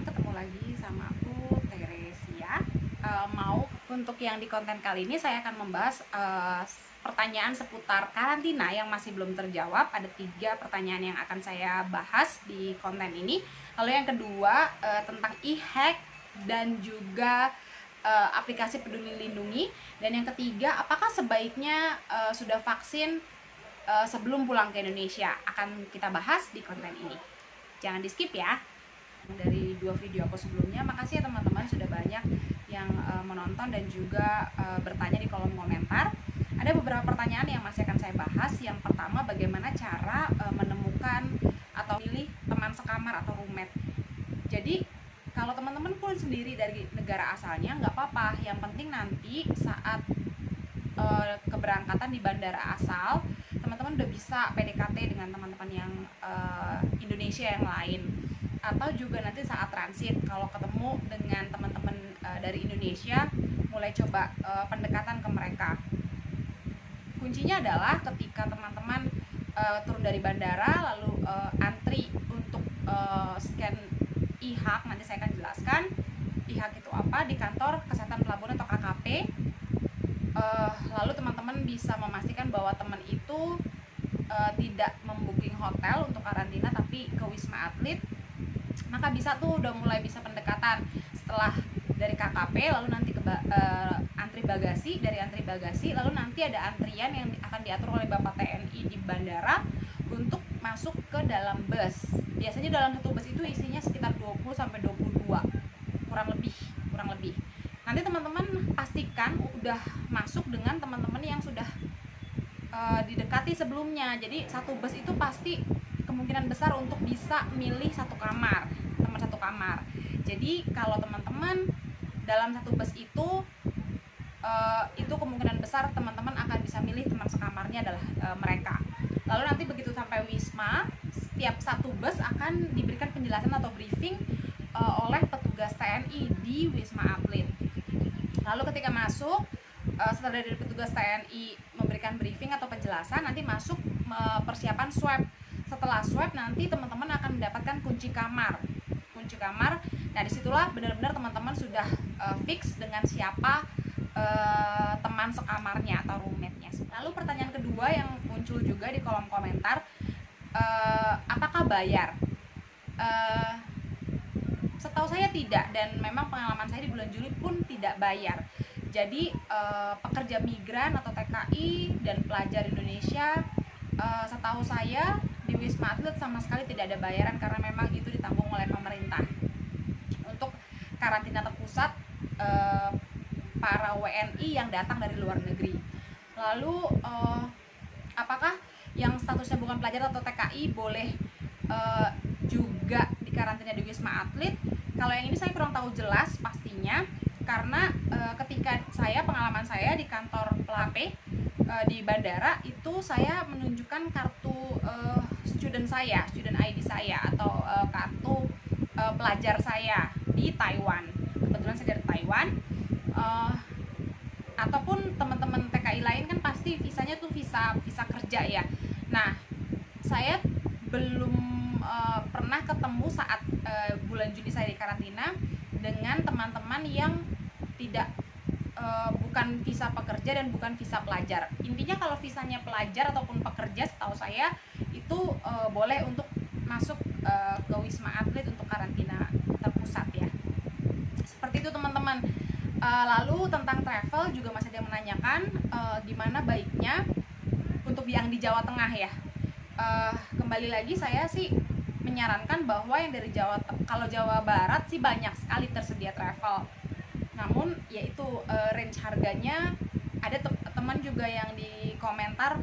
ketemu lagi sama aku Teresia. Mau untuk yang di konten kali ini saya akan membahas pertanyaan seputar karantina yang masih belum terjawab. Ada 3 pertanyaan yang akan saya bahas di konten ini. Lalu yang kedua tentang e-hack dan juga aplikasi Peduli Lindungi. Dan yang ketiga, apakah sebaiknya sudah vaksin sebelum pulang ke Indonesia? Akan kita bahas di konten ini. Jangan di skip ya. Dari 2 video aku sebelumnya, makasih ya teman-teman sudah banyak yang menonton dan juga bertanya di kolom komentar. Ada beberapa pertanyaan yang masih akan saya bahas. Yang pertama, bagaimana cara menemukan atau pilih teman sekamar atau roommate. Jadi kalau teman-teman pun sendiri dari negara asalnya nggak apa-apa, yang penting nanti saat keberangkatan di bandara asal teman-teman udah bisa PDKT dengan teman-teman yang Indonesia yang lain, atau juga nanti saat transit kalau ketemu dengan teman-teman dari Indonesia, mulai coba pendekatan ke mereka. Kuncinya adalah ketika teman-teman turun dari bandara lalu antri untuk scan e-hack. Nanti saya akan jelaskan e-hack itu apa di kantor kesehatan pelabuhan atau KKP. Lalu teman-teman bisa memastikan bahwa teman itu tidak membooking hotel untuk karantina tapi ke Wisma Atlet, maka bisa tuh udah mulai bisa pendekatan setelah dari KKP, lalu nanti ke antri bagasi, dari antri bagasi lalu nanti ada antrian yang akan diatur oleh Bapak TNI di bandara untuk masuk ke dalam bus. Biasanya dalam satu bus itu isinya sekitar 20-22 kurang lebih. Nanti teman-teman pastikan udah masuk dengan teman-teman yang sudah didekati sebelumnya. Jadi satu bus itu pasti kemungkinan besar untuk bisa milih satu kamar, teman satu kamar. Jadi kalau teman-teman dalam satu bus itu kemungkinan besar teman-teman akan bisa milih teman sekamarnya adalah mereka. Lalu nanti begitu sampai Wisma, setiap satu bus akan diberikan penjelasan atau briefing oleh petugas TNI di Wisma Atlet. Lalu ketika masuk, setelah dari petugas TNI memberikan briefing atau penjelasan, nanti masuk persiapan swab. Setelah swab nanti teman-teman akan mendapatkan kunci kamar. Nah disitulah benar-benar teman-teman sudah fix dengan siapa teman sekamarnya atau roommate-nya. Lalu pertanyaan kedua yang muncul juga di kolom komentar, apakah bayar? Setahu saya tidak, dan memang pengalaman saya di bulan Juli pun tidak bayar. Jadi pekerja migran atau TKI dan pelajar Indonesia, setahu saya di Wisma Atlet sama sekali tidak ada bayaran karena memang itu ditanggung oleh pemerintah. Untuk karantina terpusat para WNI yang datang dari luar negeri. Lalu apakah yang statusnya bukan pelajar atau TKI boleh juga dikarantina di Wisma Atlet? Kalau yang ini saya kurang tahu jelas pastinya, karena ketika pengalaman saya di kantor PLAP di bandara itu, saya menunjukkan kartu student ID saya atau kartu pelajar saya di Taiwan. Kebetulan saya dari Taiwan. Ataupun teman-teman TKI lain kan pasti visanya tuh visa kerja ya. Nah, saya belum pernah ketemu saat bulan Juni saya di karantina dengan teman-teman yang tidak bukan visa pekerja dan bukan visa pelajar. Intinya kalau visanya pelajar ataupun pekerja, setahu saya itu boleh untuk masuk ke Wisma Atlet untuk karantina terpusat ya. Seperti itu teman-teman. Lalu tentang travel juga masih ada yang menanyakan gimana baiknya untuk yang di Jawa Tengah ya. Kembali lagi saya sih menyarankan bahwa yang dari kalau Jawa Barat sih banyak sekali tersedia travel. Namun yaitu range harganya, ada teman juga yang di komentar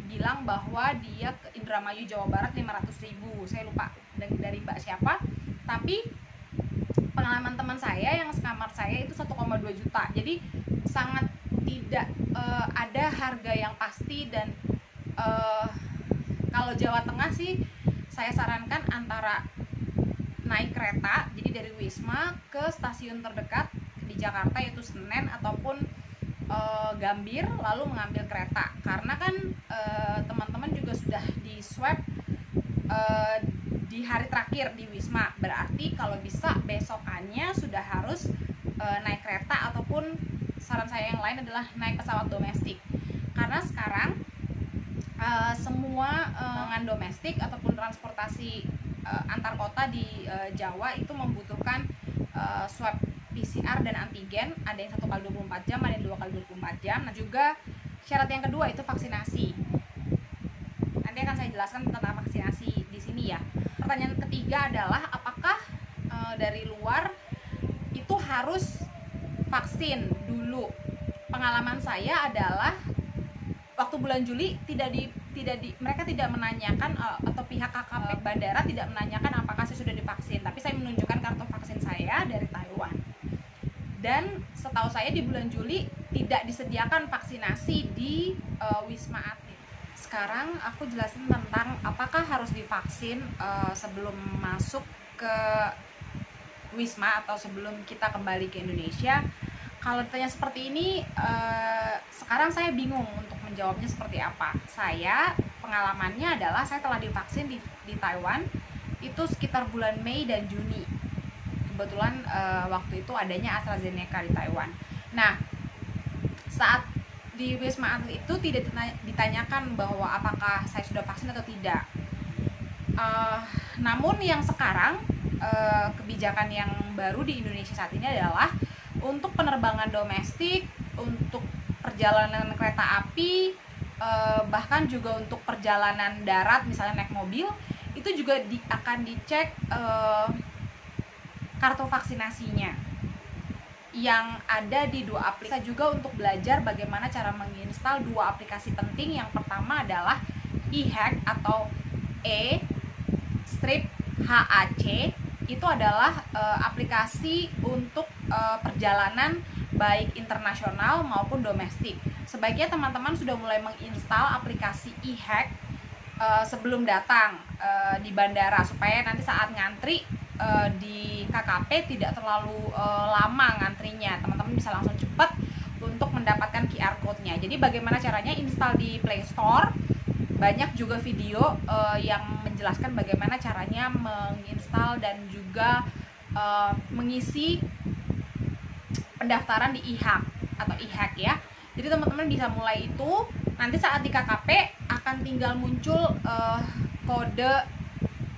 bilang bahwa dia ke Indramayu Jawa Barat 500.000. Saya lupa dari mbak siapa. Tapi pengalaman teman saya yang sekamar saya itu 1,2 juta. Jadi sangat tidak ada harga yang pasti. Dan kalau Jawa Tengah sih saya sarankan antara naik kereta, jadi dari Wisma ke stasiun terdekat di Jakarta yaitu Senen ataupun Gambir, lalu mengambil kereta. Karena kan teman-teman juga sudah di swab di hari terakhir di Wisma. Berarti kalau bisa besokannya sudah harus naik kereta, ataupun saran saya yang lain adalah naik pesawat domestik. Karena sekarang semua domestik ataupun transportasi antar kota di Jawa itu membutuhkan swab PCR dan antigen. Ada yang 1x24 jam, ada yang 2x24 jam. Nah, juga syarat yang kedua itu vaksinasi. Nanti akan saya jelaskan tentang vaksinasi di sini ya. Pertanyaan ketiga adalah apakah dari luar itu harus vaksin dulu? Pengalaman saya adalah waktu bulan Juli mereka tidak menanyakan, atau pihak KKP bandara tidak menanyakan apakah saya sudah divaksin, tapi saya menunjukkan kartu vaksin saya dari Taiwan. Dan setahu saya di bulan Juli tidak disediakan vaksinasi di Wisma Atlet. Sekarang aku jelasin tentang apakah harus divaksin sebelum masuk ke Wisma atau sebelum kita kembali ke Indonesia. Kalau ditanya seperti ini, sekarang saya bingung untuk menjawabnya seperti apa. Saya, pengalamannya adalah saya telah divaksin di Taiwan itu sekitar bulan Mei dan Juni. Kebetulan waktu itu adanya AstraZeneca di Taiwan. Nah, saat di Wisma Atlet itu tidak ditanyakan bahwa apakah saya sudah vaksin atau tidak. Namun yang sekarang kebijakan yang baru di Indonesia saat ini adalah untuk penerbangan domestik, untuk perjalanan kereta api, bahkan juga untuk perjalanan darat, misalnya naik mobil, itu juga akan dicek kartu vaksinasinya yang ada di 2 aplikasi. Juga untuk belajar bagaimana cara menginstal 2 aplikasi penting. Yang pertama adalah eHack atau E-HAC. Itu adalah aplikasi untuk perjalanan baik internasional maupun domestik. Sebaiknya teman-teman sudah mulai menginstal aplikasi eHack sebelum datang di bandara, supaya nanti saat ngantri di KKP tidak terlalu lama ngantrinya. Teman-teman bisa langsung cepat untuk mendapatkan QR code-nya. Jadi bagaimana caranya? Install di Play Store. Banyak juga video yang menjelaskan bagaimana caranya menginstal dan juga mengisi pendaftaran di eHack atau eHack ya. Jadi teman-teman bisa mulai itu. Nanti saat di KKP akan tinggal muncul kode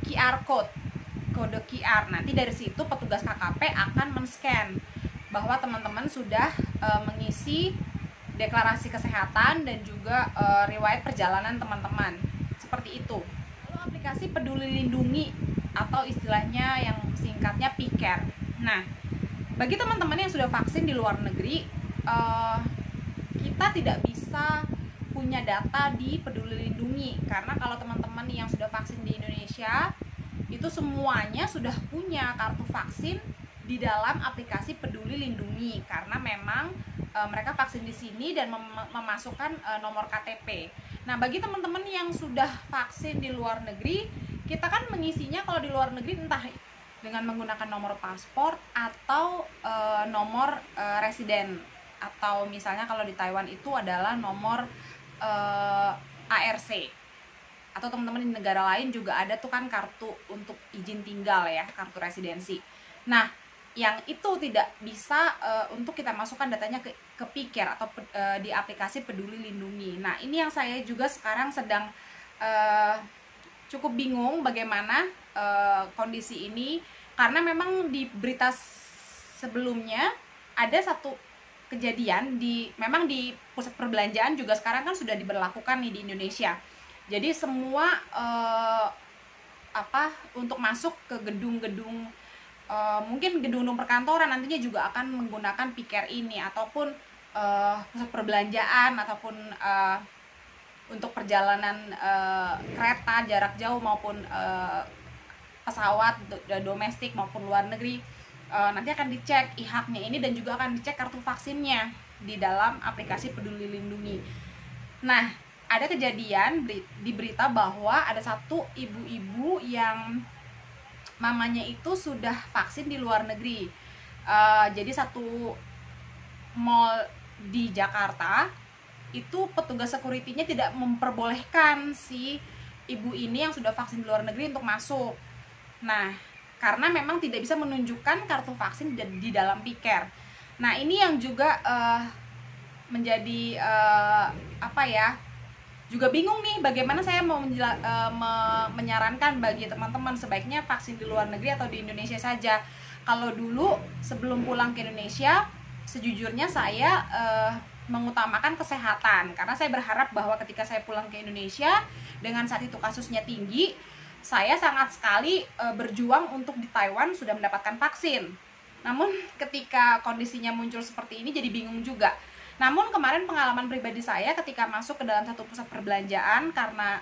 QR code, kode QR. Nanti dari situ petugas KKP akan men-scan bahwa teman-teman sudah mengisi deklarasi kesehatan dan juga riwayat perjalanan teman-teman. Seperti itu. Lalu aplikasi Peduli Lindungi atau istilahnya yang singkatnya PCare. Nah, bagi teman-teman yang sudah vaksin di luar negeri, kita tidak bisa punya data di Peduli Lindungi, karena kalau teman-teman yang sudah vaksin di Indonesia itu semuanya sudah punya kartu vaksin di dalam aplikasi Peduli Lindungi, karena memang mereka vaksin di sini dan memasukkan nomor KTP. Nah, bagi teman-teman yang sudah vaksin di luar negeri, kita kan mengisinya kalau di luar negeri entah dengan menggunakan nomor paspor atau nomor residen, atau misalnya kalau di Taiwan itu adalah nomor ARC, atau teman-teman di negara lain juga ada tuh kan kartu untuk izin tinggal ya, kartu residensi. Nah, yang itu tidak bisa untuk kita masukkan datanya ke PCare atau di aplikasi Peduli Lindungi. Nah, ini yang saya juga sekarang sedang cukup bingung bagaimana kondisi ini, karena memang di berita sebelumnya ada satu kejadian memang di pusat perbelanjaan juga sekarang kan sudah diberlakukan nih di Indonesia. Jadi semua untuk masuk ke gedung-gedung, mungkin gedung-gedung perkantoran nantinya juga akan menggunakan PCare ini, ataupun pusat perbelanjaan, ataupun untuk perjalanan kereta jarak jauh maupun pesawat domestik maupun luar negeri. Nanti akan dicek eHack-nya ini dan juga akan dicek kartu vaksinnya di dalam aplikasi Peduli Lindungi. Nah, ada kejadian di berita bahwa ada satu ibu-ibu yang mamanya itu sudah vaksin di luar negeri. Jadi satu mall di Jakarta itu petugas security-nya tidak memperbolehkan si ibu ini yang sudah vaksin di luar negeri untuk masuk. Nah, karena memang tidak bisa menunjukkan kartu vaksin di dalam piker. Nah, ini yang juga menjadi apa ya, juga bingung nih bagaimana saya mau menyarankan bagi teman-teman sebaiknya vaksin di luar negeri atau di Indonesia saja. Kalau dulu sebelum pulang ke Indonesia, sejujurnya saya mengutamakan kesehatan, karena saya berharap bahwa ketika saya pulang ke Indonesia dengan saat itu kasusnya tinggi, saya sangat sekali berjuang untuk di Taiwan sudah mendapatkan vaksin. Namun ketika kondisinya muncul seperti ini jadi bingung juga. Namun kemarin pengalaman pribadi saya ketika masuk ke dalam satu pusat perbelanjaan karena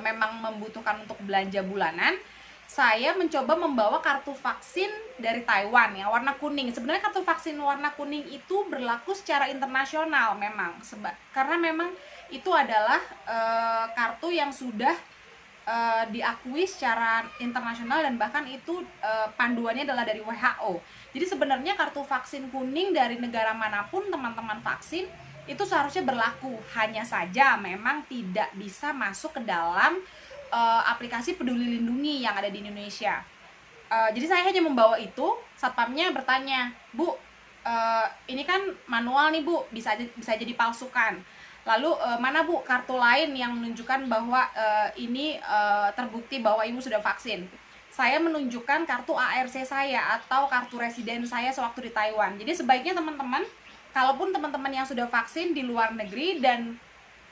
memang membutuhkan untuk belanja bulanan, saya mencoba membawa kartu vaksin dari Taiwan yang warna kuning. Sebenarnya kartu vaksin warna kuning itu berlaku secara internasional memang, karena memang itu adalah kartu yang sudah diakui secara internasional dan bahkan itu panduannya adalah dari WHO. Jadi sebenarnya kartu vaksin kuning dari negara manapun teman-teman vaksin itu seharusnya berlaku, hanya saja memang tidak bisa masuk ke dalam aplikasi Peduli Lindungi yang ada di Indonesia. Jadi saya hanya membawa itu, satpamnya bertanya, "Bu, ini kan manual nih Bu, bisa jadi palsukan. Lalu mana Bu kartu lain yang menunjukkan bahwa ini terbukti bahwa Ibu sudah vaksin?" Saya menunjukkan kartu ARC saya atau kartu residen saya sewaktu di Taiwan. Jadi sebaiknya teman-teman, kalaupun teman-teman yang sudah vaksin di luar negeri dan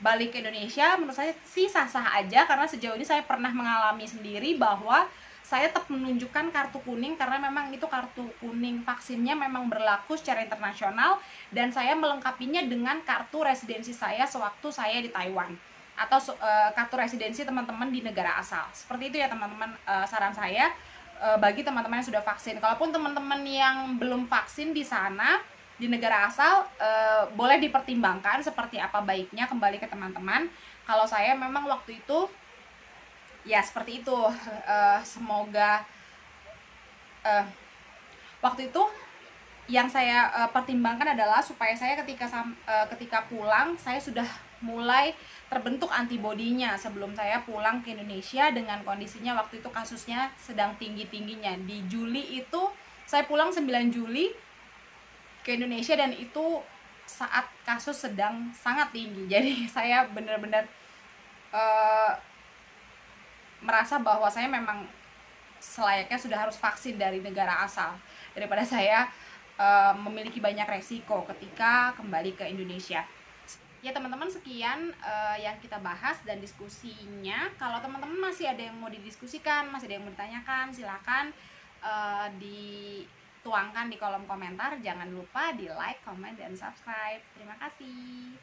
balik ke Indonesia, menurut saya sih sah-sah aja, karena sejauh ini saya pernah mengalami sendiri bahwa saya tetap menunjukkan kartu kuning karena memang itu kartu kuning vaksinnya memang berlaku secara internasional, dan saya melengkapinya dengan kartu residensi saya sewaktu saya di Taiwan atau kartu residensi teman-teman di negara asal. Seperti itu ya teman-teman, saran saya bagi teman-teman yang sudah vaksin. Kalaupun teman-teman yang belum vaksin di sana di negara asal, boleh dipertimbangkan seperti apa baiknya kembali ke teman-teman. Kalau saya memang waktu itu ya seperti itu, semoga waktu itu yang saya pertimbangkan adalah supaya saya ketika pulang saya sudah mulai terbentuk antibodinya sebelum saya pulang ke Indonesia dengan kondisinya waktu itu kasusnya sedang tinggi-tingginya. Di Juli itu saya pulang 9 Juli ke Indonesia dan itu saat kasus sedang sangat tinggi. Jadi saya benar-benar merasa bahwa saya memang selayaknya sudah harus vaksin dari negara asal daripada saya memiliki banyak resiko ketika kembali ke Indonesia. Ya teman-teman, sekian yang kita bahas dan diskusinya. Kalau teman-teman masih ada yang mau didiskusikan, masih ada yang mau ditanyakan, silakan dituangkan di kolom komentar. Jangan lupa di like, comment, dan subscribe. Terima kasih.